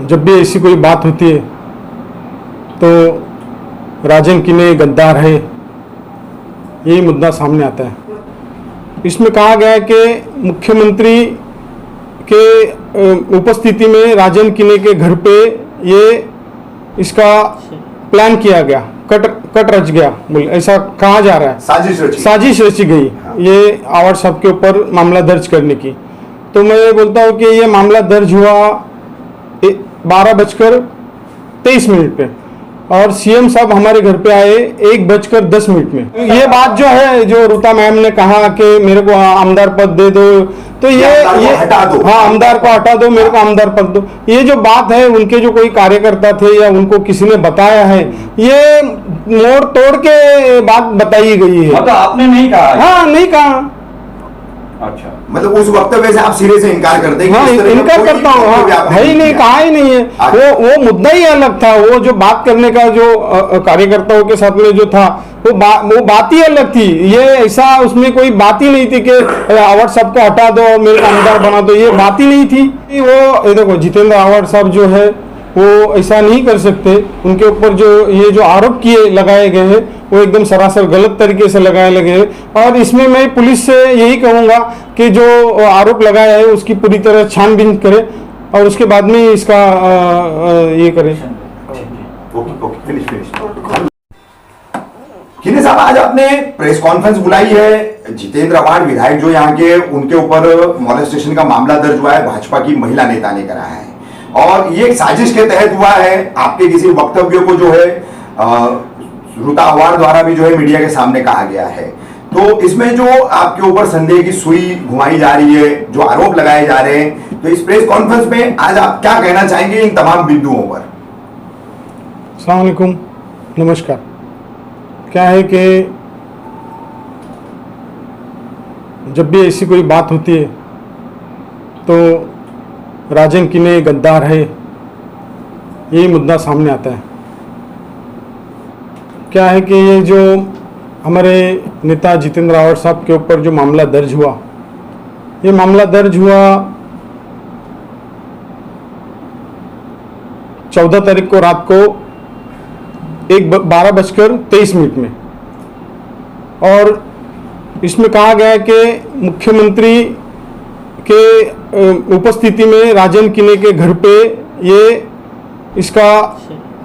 जब भी ऐसी कोई बात होती है तो राजन किने गद्दार है, यही मुद्दा सामने आता है। इसमें कहा गया है कि मुख्यमंत्री के उपस्थिति में राजन किने के घर पे ये इसका प्लान किया गया, कट रच गया, बोले ऐसा कहा जा रहा है। साजिश रची गई ये आवाज साहब के ऊपर मामला दर्ज करने की। तो मैं बोलता हूँ कि ये मामला दर्ज हुआ 12:23 पे और सीएम साहब हमारे घर पे आए 1:10 में। ये बात जो है, जो रूता मैम ने कहा कि मेरे को आमदार पद दे दो, तो ये हटा दो, हाँ आमदार को हटा दो, मेरे को आमदार पद दो, ये जो बात है उनके जो कोई कार्यकर्ता थे या उनको किसी ने बताया है, ये मोड़ तोड़ के बात बताई गई है। मतलब आपने नहीं कहा? हाँ नहीं कहा। अच्छा, मतलब उस वक्तव्य से आप सिरे से इनकार करते हैं? हाँ इनकार करता हूँ, हाँ, है ही नहीं, कहा ही नहीं है। वो मुद्दा ही अलग था, वो जो बात करने का जो कार्यकर्ताओं के साथ में जो था वो बात ही अलग थी। ये ऐसा उसमें कोई बात ही नहीं थी कि आवाड साहब को हटा दो और मेरे को आमदार बना दो, ये बात ही नहीं थी। वो देखो जितेंद्र आवाड साहब जो है वो ऐसा नहीं कर सकते। उनके ऊपर जो ये जो आरोप लगाए गए हैं वो एकदम सरासर गलत तरीके से लगाए लगे हैं। और इसमें मैं पुलिस से यही कहूँगा कि जो आरोप लगाया है उसकी पूरी तरह छानबीन करे और उसके बाद में इसका ये करे। किने साहब, आज आपने प्रेस कॉन्फ्रेंस बुलाई है। जितेंद्र आवाड विधायक जो यहाँ के, उनके ऊपर मॉलेस्टेशन का मामला दर्ज हुआ है, भाजपा की महिला नेता ने कराया है और ये एक साजिश के तहत हुआ है। आपके किसी वक्तव्य को जो है रूता आवाड द्वारा भी जो है मीडिया के सामने कहा गया है। तो इसमें जो आपके ऊपर संदेह की सुई घुमाई जा रही है, जो आरोप लगाए जा रहे हैं, तो इस प्रेस कॉन्फ्रेंस में आज आप क्या कहना चाहेंगे इन तमाम बिंदुओं पर? अस्सलाम वालेकुम, नमस्कार। क्या है कि जब भी ऐसी कोई बात होती है तो राजन किने गद्दार है, यही मुद्दा सामने आता है। क्या है कि ये जो हमारे नेता जितेंद्र आवाड साहब के ऊपर जो मामला दर्ज हुआ, ये मामला दर्ज हुआ 14 तारीख को रात को 12:23 में और इसमें कहा गया है कि मुख्यमंत्री के उपस्थिति में राजन किने के घर पे ये इसका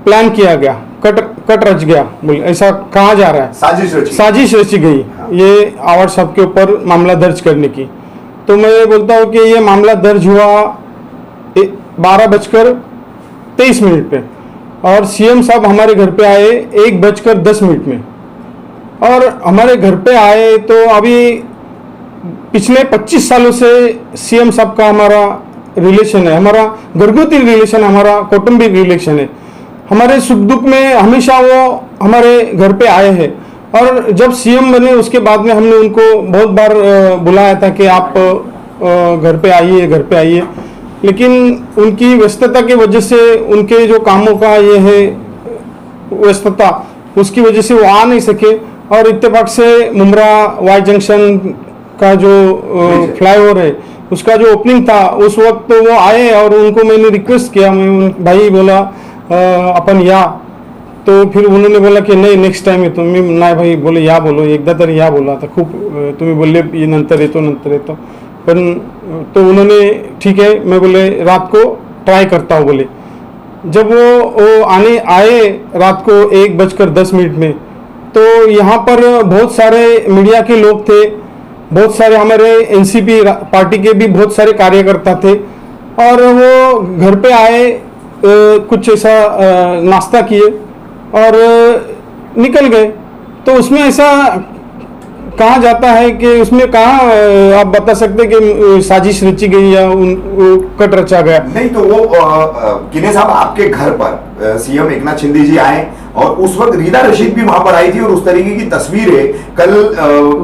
प्लान किया गया, कट रच गया, बोले ऐसा कहा जा रहा है। साजिश रची गई ये आवाड साहब के ऊपर मामला दर्ज करने की। तो मैं बोलता हूँ कि ये मामला दर्ज हुआ 12:23 पे और सीएम साहब हमारे घर पे आए 1:10 में और हमारे घर पे आए तो अभी पिछले 25 सालों से सीएम साहब का हमारा रिलेशन है, हमारा घरगुती रिलेशन, हमारा कौटुंबिक रिलेशन है। हमारे सुख दुख में हमेशा वो हमारे घर पे आए हैं और जब सीएम बने उसके बाद में हमने उनको बहुत बार बुलाया था कि आप घर पे आइए, लेकिन उनकी व्यस्तता की वजह से, उनके जो कामों का ये है व्यस्तता, उसकी वजह से वो आ नहीं सके। और इत्तेफाक से मुमरा वाई जंक्शन का जो फ्लाईओवर है उसका जो ओपनिंग था उस वक्त वो आए और उनको मैंने रिक्वेस्ट किया, मैं भाई बोला अपन या, तो फिर उन्होंने बोला की नाही नेक्स्ट टाइम येतो मी, नाही भाई बोले या बोलो, एकदा तरी या बोला, आता खूप तुम्ही बोलले नंतर येतो, पण तो उन्होंने ठीक है, मैं बोले रात को ट्राई करता हूँ बोले। जब वो आए रात को 1:10 में, तो यहाँ पर बहुत सारे मीडिया के लोग थे, बहुत सारे हमारे एनसीपी पार्टी के भी बहुत सारे कार्यकर्ता थे और वो घर पे आए, कुछ ऐसा नाश्ता किए और निकल गए। तो उसमें ऐसा कहा जाता है कि उसमें कहाँ आप बता सकते कि साजिश रची गई या कट रचा गया? नहीं, तो वो किने साहब आपके घर पर सीएम एकनाथ शिंदे जी आए और उस वक्त रीदा रशीद भी वहां पर आई थी और उस तरीके की तस्वीरें कल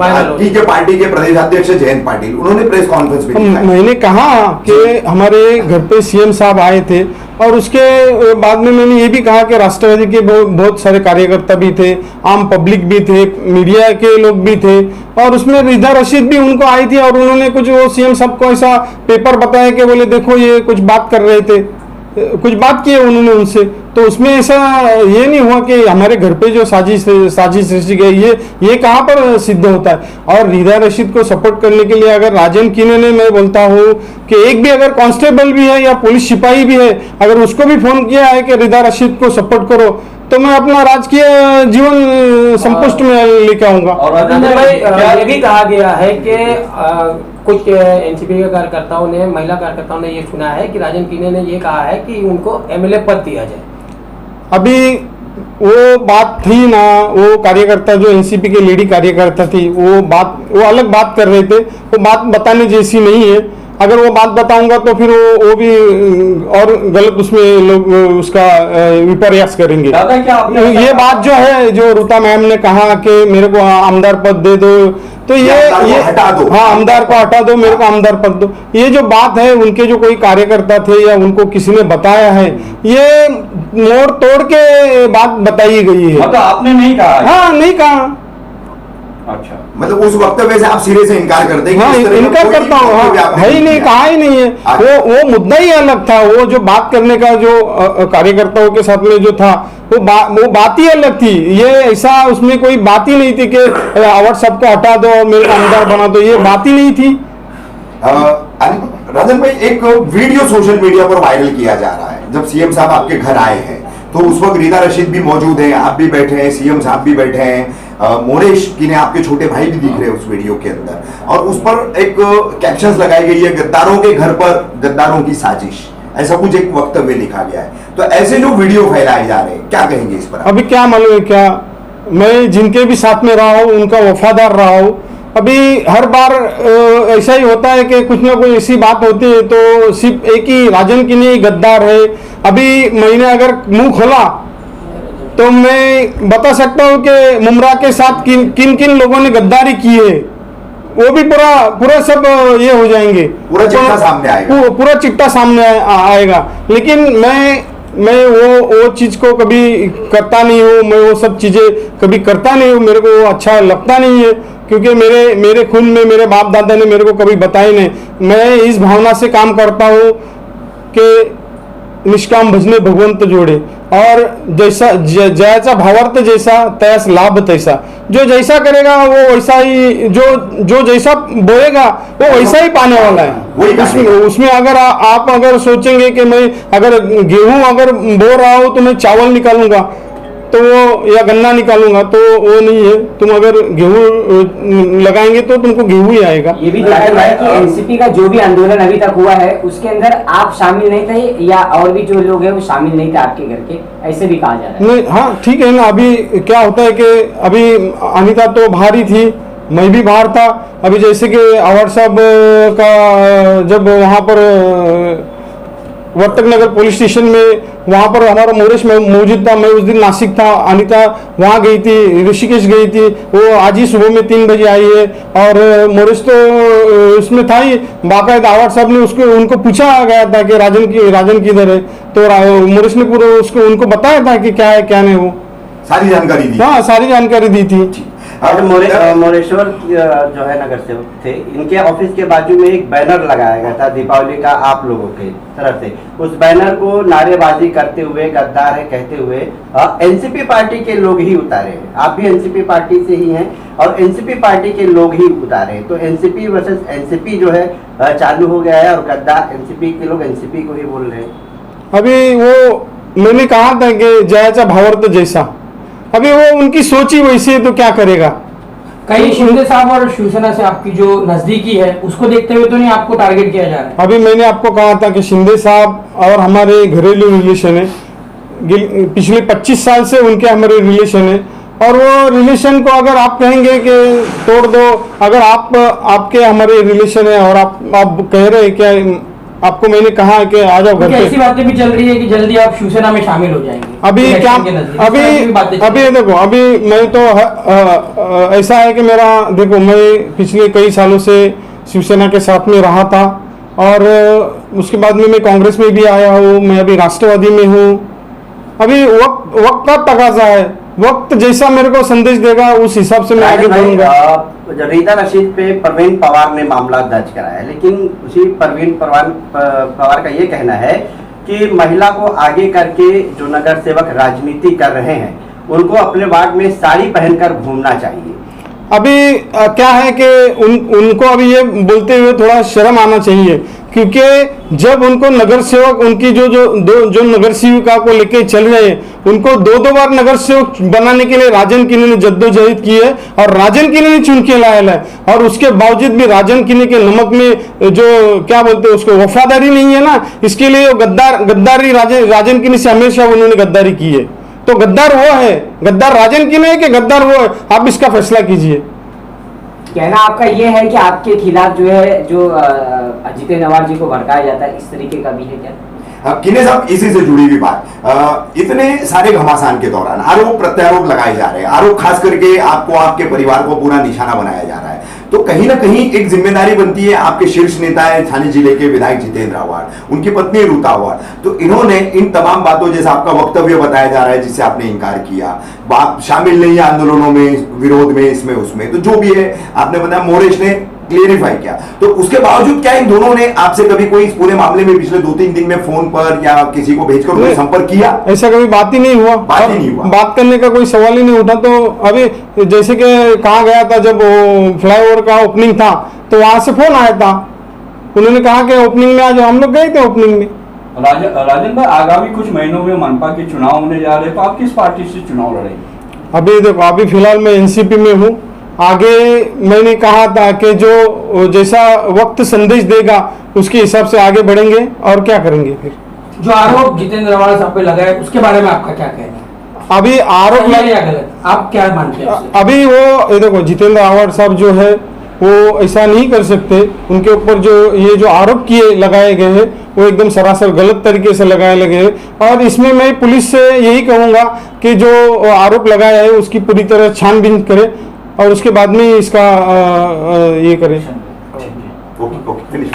आपकी के पार्टी के प्रदेश अध्यक्ष जयंत पाटिल उन्होंने प्रेस कॉन्फ्रेंस में मैंने कहा कि हमारे घर पे सीएम साहब आए थे और उसके बाद में मैंने ये भी कहा कि राष्ट्रवादी के बहुत सारे कार्यकर्ता भी थे, आम पब्लिक भी थे, मीडिया के लोग भी थे और उसमें रीदा रशीद भी उनको आई थी और उन्होंने कुछ वो सीएम साहब को ऐसा पेपर बताया कि बोले देखो ये कुछ बात कर रहे थे, कुछ बात की है उन्होंने उनसे, तो उसमें ऐसा ये नहीं हुआ कि हमारे घर पे जो साजिश रची गई, ये कहाँ पर सिद्ध होता है। और रिदा रशीद को सपोर्ट करने के लिए अगर राजन किने ने, मैं बोलता हूँ कि एक भी अगर कांस्टेबल भी है या पुलिस सिपाही भी है, अगर उसको भी फोन किया है कि रिदा रशीद को सपोर्ट करो, तो मैं अपना राजकीय जीवन संपुष्ट में लेके आऊंगा। और राजेंद्र भाई, ये भी कहा गया है कि कुछ एनसीपी के कार्यकर्ताओं ने, महिला कार्यकर्ताओं ने ये सुना है कि राजन किने ने ये कहा है कि उनको एमएलए पद दिया जाए। अभी वो बात थी ना, वो कार्यकर्ता जो एनसीपी के लेडी कार्यकर्ता थी, वो अलग बात कर रहे थे, वो बात बताने जैसी नहीं है। अगर वो बात बताऊंगा तो फिर वो भी और गलत उसमें लोग उसका विपर्यास करेंगे। दादा क्या आपने ये बात जो है, जो रूता मैम ने कहा कि मेरे को आमदार पद दे दो, तो ये हटा दो, हाँ, आमदार को हटा दो, मेरे को आमदार पद दो, ये जो बात है उनके जो कोई कार्यकर्ता थे या उनको किसी ने बताया है, ये मोड़ तोड़ के बात बताई गई है। मतलब आपने नहीं कहा है? हाँ, नहीं कहा। अच्छा, मतलब उस वक्तव्य से आप सिरे से इनकार करते हैं कि हाँ, इस तरह का इनकार कोई करता हूँ। वक्तव्य हाँ, आपने है ही नहीं, किया। कहा ही नहीं है। अच्छा। वो मुद्दा ही अलग था। वो जो बात करने का जो कार्यकर्ताओं के साथ में जो था, वो बात ही अलग थी। ये ऐसा उसमें कोई बात ही नहीं थी कि व्हाट्सएप को हटा दो और मेरे को आमदार बना दो, ये बात ही नहीं थी। राजन भाई, एक वीडियो सोशल मीडिया पर वायरल किया जा रहा है। जब सीएम साहब आपके घर आए हैं तो उस वक्त रीदा रशीद भी मौजूद है, आप भी बैठे हैं, सीएम साहब भी बैठे हैं, मोरेश की ने आपके छोटे भाई भी दिख रहे हैं उस वीडियो के अंदर, और उस पर एक कैप्शंस लगाई गई है, गद्दारों के घर पर गद्दारों की साजिश, ऐसा कुछ एक वक्तव्य लिखा गया है। तो ऐसे जो वीडियो फैलाए जा रहे हैं, क्या कहेंगे इस पर? अभी क्या मालूम है, क्या मैं जिनके भी साथ में रहा हूँ उनका वफादार रहा हूँ। अभी हर बार ऐसा ही होता है कि कुछ ना कोई ऐसी बात होती है तो सिर्फ एक ही राजन की नहीं गद्दार है। अभी मैंने अगर मुंह खोला तो मैं बता सकता हूँ कि मुमरा के साथ किन किन लोगों ने गद्दारी की है, वो भी पूरा सब ये हो जाएंगे, पूरा चिट्ठा सामने आएगा। पूरा चिट्ठा सामने आएगा। लेकिन मैं वो चीज को कभी करता नहीं हूँ, मैं वो सब चीजें कभी करता नहीं हूँ, मेरे को वो अच्छा लगता नहीं है, क्योंकि मेरे खून में मेरे बाप दादा ने मेरे को कभी बताया नहीं। मैं इस भावना से काम करता हूँ कि निष्काम भजने भगवंत जोड़े, और जैसा जयाचा भावार्थ जैसा तयास लाभ तैसा, जो जैसा करेगा वो वैसा ही, जो जैसा बोएगा वो वैसा ही पाने वाला है। उसमें अगर आप अगर सोचेंगे कि मैं अगर गेहूं अगर बो रहा हूं तो मैं चावल निकालूंगा तो वो, या गन्ना निकालूंगा तो वो नहीं है। तुम अगर गेहूं लगाएंगे तो तुमको गेहूं ही आएगा। ये भी देखा गया है कि एनसीपी का जो भी आंदोलन अभी तक हुआ है उसके अंदर आप शामिल नहीं थे, या और भी जो लोग हैं वो शामिल नहीं थे आपके घर के, ऐसे भी कहा जा रहा है। नहीं, हाँ ठीक है ना। अभी क्या होता है कि अभी अनिता तो बाहर ही थी, मैं भी बाहर था। अभी जैसे कि अवार्ड साहब का जब वहाँ पर वर्तक नगर पुलिस स्टेशन में वहाँ पर हमारा मोरेश में मौजूद था, मैं उस दिन नासिक था, अनिता वहाँ गई थी, ऋषिकेश गई थी, वो आज ही सुबह में 3 बजे आई है। और मोरेश तो उसमें था ही, बाकायदा अवार्ड साहब ने उनको पूछा गया था कि राजन किधर है, तो मोरेश ने पूरा उनको बताया था कि क्या है क्या नहीं, वो सारी जानकारी दी। हाँ, सारी जानकारी दी थी। मोरेश्वर जो है नगर सेवक थे, इनके ऑफिस के बाजू में एक बैनर लगाया गया था दीपावली का आप लोगों के तरफ से। उस बैनर को नारेबाजी करते हुए, गद्दार है कहते हुए एनसीपी पार्टी के लोग ही उतारे हैं। आप भी एनसीपी पार्टी से ही हैं और एनसीपी पार्टी के लोग ही उतारे हैं, तो एनसीपी वर्सेस एनसीपी जो है चालू हो गया है, और गद्दार एनसीपी के लोग एनसीपी को ही बोल रहे हैं। अभी वो मैंने कहा था कि जयाचा भावार्थ जैसा, अभी वो उनकी सोची वैसी है तो क्या करेगा। कहीं शिंदे साहब और शिवसेना से आपकी जो नजदीकी है उसको देखते हुए तो नहीं आपको टारगेट किया जा रहा है? अभी मैंने आपको कहा था कि शिंदे साहब और हमारे घरेलू रिलेशन है, पिछले 25 साल से उनके हमारे रिलेशन है, और वो रिलेशन को अगर आप कहेंगे कि तोड़ दो, अगर आपके हमारे रिलेशन है और आप कह रहे हैं क्या, आपको मैंने कहा कि आ जाओ घर पे। ऐसी बातें भी चल रही है कि जल्दी आप शिवसेना में शामिल हो जाएंगे। अभी क्या, अभी देखो, अभी मैं तो ऐसा है कि मेरा देखो, मैं पिछले कई सालों से शिवसेना के साथ में रहा था, और उसके बाद में मैं कांग्रेस में भी आया हूँ, मैं अभी राष्ट्रवादी में हूँ। अभी वक्त का तकाजा है, वक्त जैसा मेरे को संदेश देगा उस हिसाब से मैं आगे बढ़ूंगा। रीता रशीद पे परवीन पवार ने मामला दर्ज कराया है, लेकिन उसी परवीन पवार का ये कहना है कि महिला को आगे करके जो नगर सेवक राजनीति कर रहे हैं उनको अपने वार्ड में साड़ी पहनकर घूमना चाहिए। अभी क्या है कि उनको अभी ये बोलते हुए थोड़ा शर्म आना चाहिए, क्योंकि जब उनको नगर सेवक उनकी जो नगर सेविका को लेके चल रहे हैं, उनको दो बार नगर सेवक बनाने के लिए राजन किन्नी ने जद्दोजहद की है और राजन किन्नी ने चुन के लाया है, और उसके बावजूद भी राजन किन्नी के नमक में जो क्या बोलते हैं उसको वफादारी नहीं है ना, इसके लिए वो गद्दारी राजन किन्नी से हमेशा उन्होंने गद्दारी की है। तो गद्दार वो है, गद्दार राजन किन्नी है कि गद्दार वो है, आप इसका फैसला कीजिए। कहना आपका ये है कि आपके खिलाफ जो है जो जितेंद्र अवार्ड जी को भड़काया जाता है, इस तरीके का भी है क्या? किन्ने साहब, इसी से जुड़ी हुई बात, इतने सारे घमासान के दौरान आरोप प्रत्यारोप लगाए जा रहे हैं, आरोप खास करके आपको आपके परिवार को पूरा निशाना बनाया जा रहा है, तो कहीं ना कहीं एक जिम्मेदारी बनती है। आपके शीर्ष नेता है थाने जिले के विधायक जितेंद्र अवार्ड, उनकी पत्नी रूता अवार्ड, तो इन्होंने इन तमाम बातों, जैसे आपका वक्तव्य बताया जा रहा है जिससे आपने इनकार किया, बात शामिल नहीं है आंदोलनों में, विरोध में, इसमें उसमें, तो जो भी है आपने बताया, मोरेश ने क्लियरिफाई किया, तो उसके बावजूद क्या इन दोनों ने आपसे कभी कोई इस पूरे मामले में पिछले 2-3 दिन में फोन पर या किसी को भेजकर कोई संपर्क किया? ऐसा कभी बात ही नहीं हुआ, बात ही नहीं हुआ, बात करने का कोई सवाल ही नहीं उठा। तो अभी जैसे कि कहा गया था, जब फ्लाईओवर का ओपनिंग था तो वहां से फोन आया था, उन्होंने कहा कि ओपनिंग में आज हम लोग गए थे ओपनिंग में। राजन भाई, आगामी कुछ महीनों में मनपा के चुनाव होने जा रहे हैं, तो आप किस पार्टी से चुनाव लड़ेंगे? अभी देखो, अभी फिलहाल मैं एनसीपी में हूँ, आगे मैंने कहा था कि जो जैसा वक्त संदेश देगा उसके हिसाब से आगे बढ़ेंगे और क्या करेंगे। फिर जो आरोप जितेंद्र अवार्ड साहब पे लगाए उसके बारे में आपका क्या कहना है? अभी आरोप सही है या गलत, आप क्या मानते हैं उससे? अभी वो देखो, जितेंद्र अवार्ड साहब जो है वो ऐसा नहीं कर सकते, उनके ऊपर जो ये जो आरोप किए लगाए गए हैं वो एकदम सरासर गलत तरीके से लगाए लगे हैं। और इसमें मैं पुलिस से यही कहूँगा कि जो आरोप लगाया है उसकी पूरी तरह छानबीन करे और उसके बाद में इसका ये करें। Okay, finish.